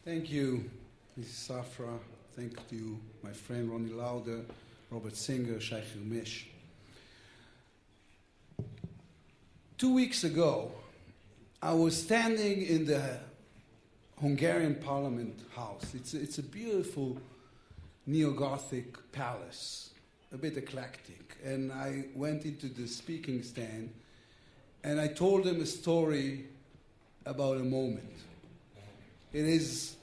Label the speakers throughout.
Speaker 1: Thank you, Mrs. Safra. Thank you, my friend Ronnie Lauder, Robert Singer, Shai Hirmesh. 2 weeks ago, I was standing in the Hungarian Parliament House. It's a beautiful neo-Gothic palace, a bit eclectic. And I went into the speaking stand and I told them a story about a moment. It is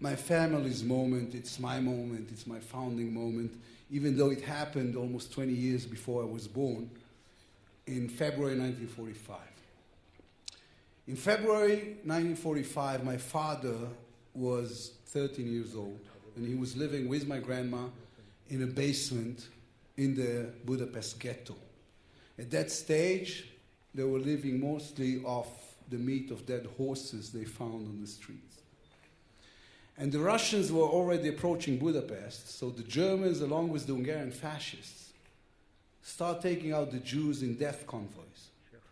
Speaker 1: my family's moment, it's my moment, it's my founding moment, even though it happened almost 20 years before I was born, in February 1945. In February 1945, my father was 13 years old, and he was living with my grandma in a basement in the Budapest ghetto. At that stage, they were living mostly off the meat of dead horses they found on the streets. And the Russians were already approaching Budapest, so the Germans, along with the Hungarian fascists, start taking out the Jews in death convoys.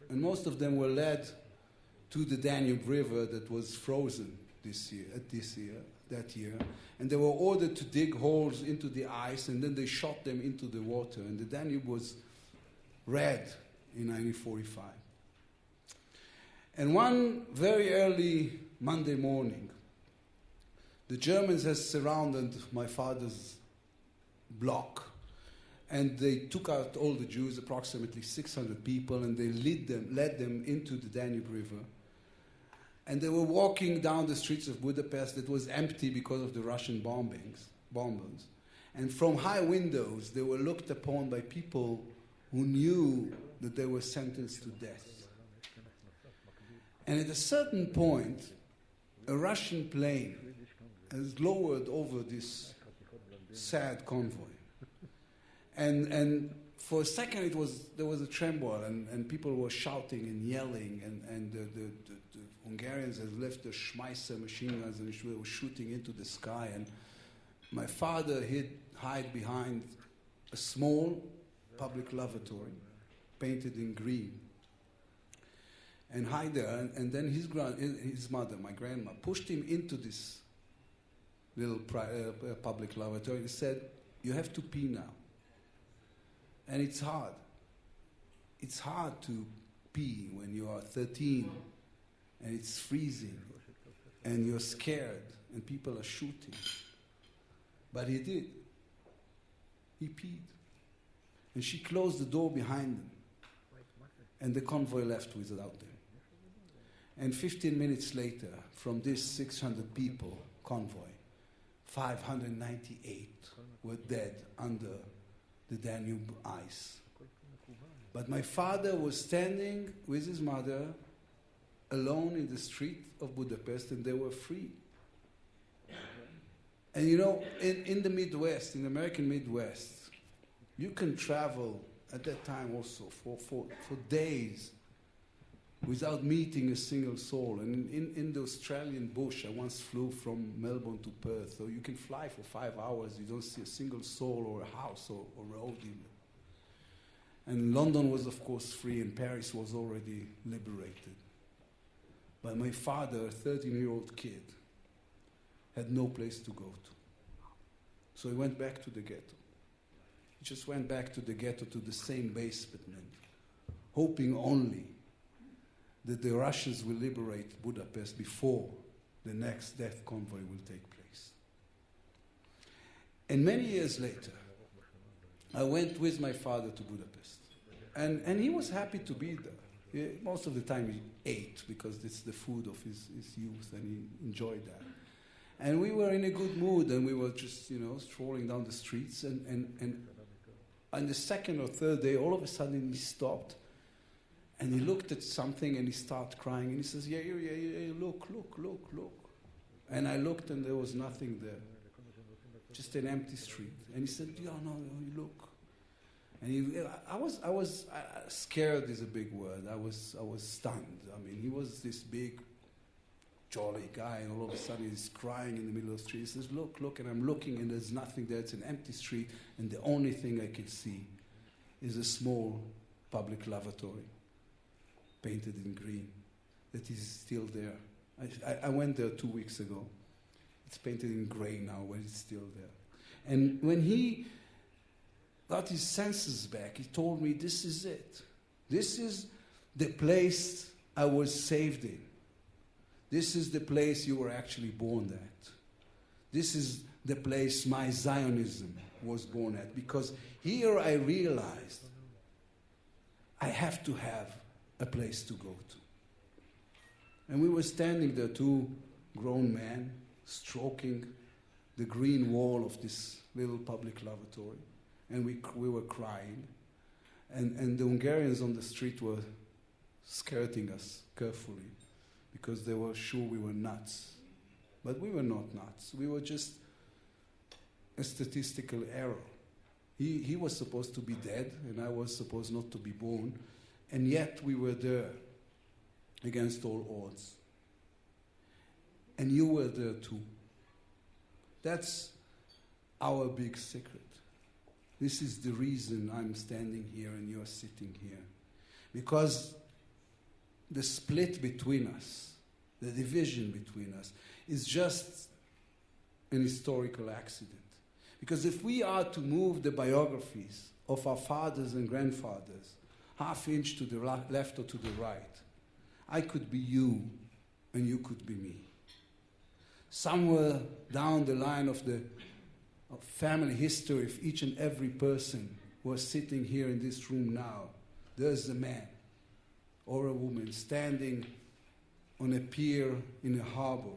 Speaker 1: And most of them were led to the Danube River that was frozen that year. And they were ordered to dig holes into the ice, and then they shot them into the water. And the Danube was red in 1945. And one very early Monday morning, the Germans had surrounded my father's block, and they took out all the Jews, approximately 600 people, and they led them into the Danube River. And they were walking down the streets of Budapest that was empty because of the Russian bombers. And from high windows, they were looked upon by people who knew that they were sentenced to death. And at a certain point, a Russian plane has lowered over this sad convoy. And for a second there was a tremble, and people were shouting and yelling, and the Hungarians had left the Schmeisser machine guns and they were shooting into the sky. And my father hid behind a small public lavatory painted in green, and hide there. And then his mother, my grandma, pushed him into this little public lavatory and said, "You have to pee now." And it's hard. It's hard to pee when you are 13 and it's freezing and you're scared and people are shooting. But he did. He peed. And she closed the door behind them. And the convoy left without them. And 15 minutes later, from this 600 people convoy, 598 were dead under the Danube ice. But my father was standing with his mother alone in the street of Budapest, and they were free. And you know, in the Midwest, in the American Midwest, you can travel at that time also for days without meeting a single soul. And in the Australian bush, I once flew from Melbourne to Perth, so you can fly for 5 hours, you don't see a single soul or a house or road even. And London was, of course, free, and Paris was already liberated. But my father, a 13-year-old kid, had no place to go to. So he went back to the ghetto. He just went back to the ghetto, to the same basement, hoping only that the Russians will liberate Budapest before the next death convoy will take place. And many years later, I went with my father to Budapest. And he was happy to be there. Most of the time he ate, because it's the food of his youth, and he enjoyed that. And we were in a good mood, and we were just, strolling down the streets. And on the second or third day, all of a sudden he stopped. And he looked at something and he started crying. And he says, Yair, look. And I looked and there was nothing there. Just an empty street. And he said, no, you look. And I was scared is a big word. I was stunned. I mean, he was this big, jolly guy, and all of a sudden he's crying in the middle of the street. He says, look, and I'm looking, and there's nothing there. It's an empty street, and the only thing I can see is a small public lavatory, painted in green, that is still there. I went there 2 weeks ago. It's painted in gray now, but it's still there. And when he got his senses back, he told me, this is it. This is the place I was saved in. This is the place you were actually born at. This is the place my Zionism was born at. Because here I realized I have to have a place to go to. And we were standing there, two grown men, stroking the green wall of this little public lavatory. And we were crying. And the Hungarians on the street were skirting us carefully because they were sure we were nuts. But we were not nuts. We were just a statistical error. He was supposed to be dead, and I was supposed not to be born. And yet we were there against all odds. And you were there too. That's our big secret. This is the reason I'm standing here and you're sitting here. Because the split between us, the division between us, is just an historical accident. Because if we are to move the biographies of our fathers and grandfathers half inch to the left or to the right, I could be you and you could be me. Somewhere down the line of the family history of each and every person who is sitting here in this room now, there's a man or a woman standing on a pier in a harbor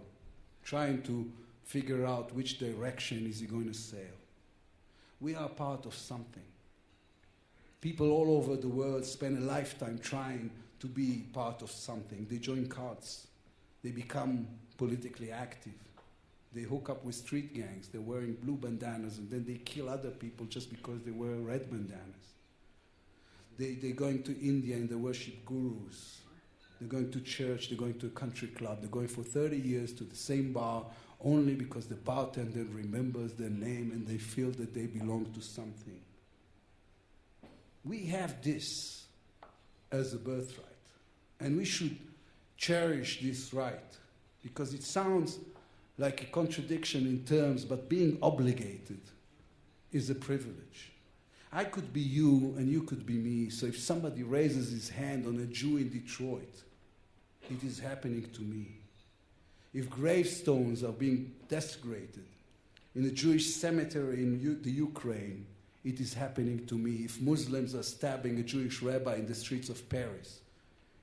Speaker 1: trying to figure out which direction is he going to sail. We are part of something. People all over the world spend a lifetime trying to be part of something. They join cults. They become politically active. They hook up with street gangs. They're wearing blue bandanas, and then they kill other people just because they wear red bandanas. They're going to India and they worship gurus. They're going to church, they're going to a country club. They're going for 30 years to the same bar only because the bartender remembers their name and they feel that they belong to something. We have this as a birthright, and we should cherish this right, because it sounds like a contradiction in terms, but being obligated is a privilege. I could be you and you could be me, so if somebody raises his hand on a Jew in Detroit, it is happening to me. If gravestones are being desecrated in a Jewish cemetery in the Ukraine, it is happening to me. If Muslims are stabbing a Jewish rabbi in the streets of Paris,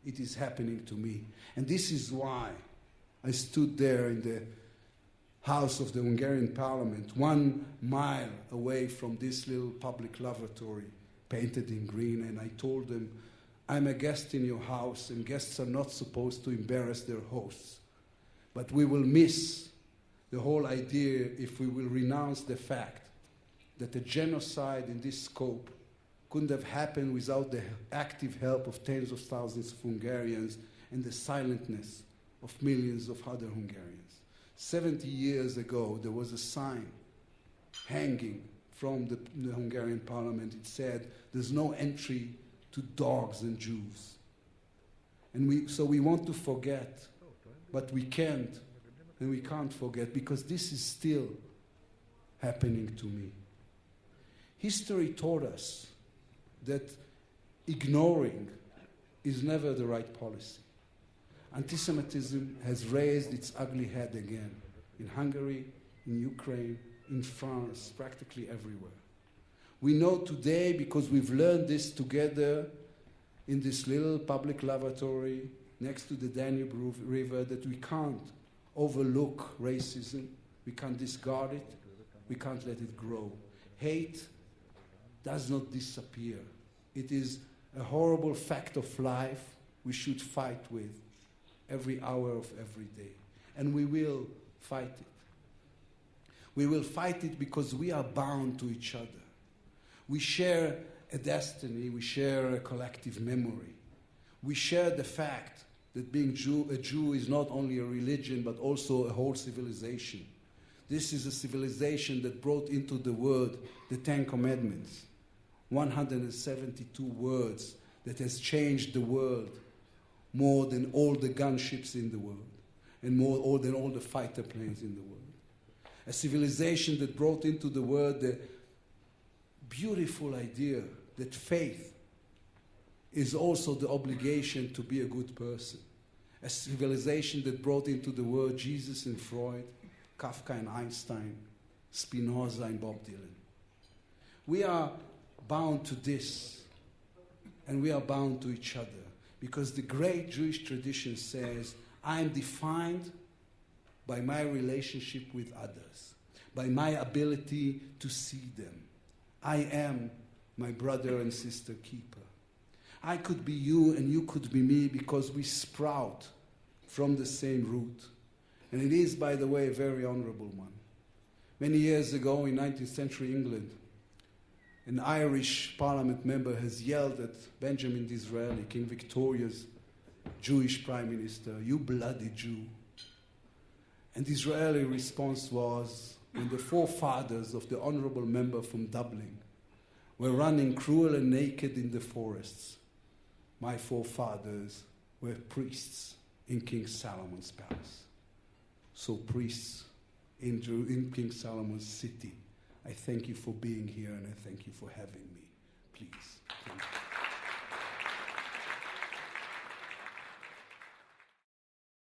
Speaker 1: it is happening to me. And this is why I stood there in the house of the Hungarian parliament, 1 mile away from this little public lavatory painted in green, and I told them, I'm a guest in your house, and guests are not supposed to embarrass their hosts. But we will miss the whole idea if we will renounce the fact that a genocide in this scope couldn't have happened without the active help of tens of thousands of Hungarians and the silentness of millions of other Hungarians. 70 years ago, there was a sign hanging from the Hungarian parliament. It said, there's no entry to dogs and Jews. And so we want to forget, but we can't, and we can't forget, because this is still happening to me. History taught us that ignoring is never the right policy. Anti-Semitism has raised its ugly head again in Hungary, in Ukraine, in France, practically everywhere. We know today, because we've learned this together in this little public lavatory next to the Danube River, that we can't overlook racism, we can't discard it, we can't let it grow. Hate does not disappear. It is a horrible fact of life we should fight with every hour of every day. And we will fight it. We will fight it because we are bound to each other. We share a destiny, we share a collective memory. We share the fact that being a Jew is not only a religion, but also a whole civilization. This is a civilization that brought into the world the 10 Commandments, 172 words that has changed the world more than all the gunships in the world, and more than all the fighter planes in the world. a civilization that brought into the world the beautiful idea that faith is also the obligation to be a good person. A civilization that brought into the world Jesus and Freud, Kafka and Einstein, Spinoza and Bob Dylan. We are bound to this, and we are bound to each other, because the great Jewish tradition says, I am defined by my relationship with others, by my ability to see them. I am my brother and sister keeper. I could be you and you could be me because we sprout from the same root. And it is, by the way, a very honorable one. Many years ago in 19th century England, an Irish parliament member has yelled at Benjamin Disraeli, King Victoria's Jewish prime minister, "You bloody Jew." And Disraeli's response was, when the forefathers of the honorable member from Dublin were running cruel and naked in the forests, my forefathers were priests in King Solomon's palace. So priests in King Solomon's city, I thank you for being here and I thank you for having me. Please. Thank you.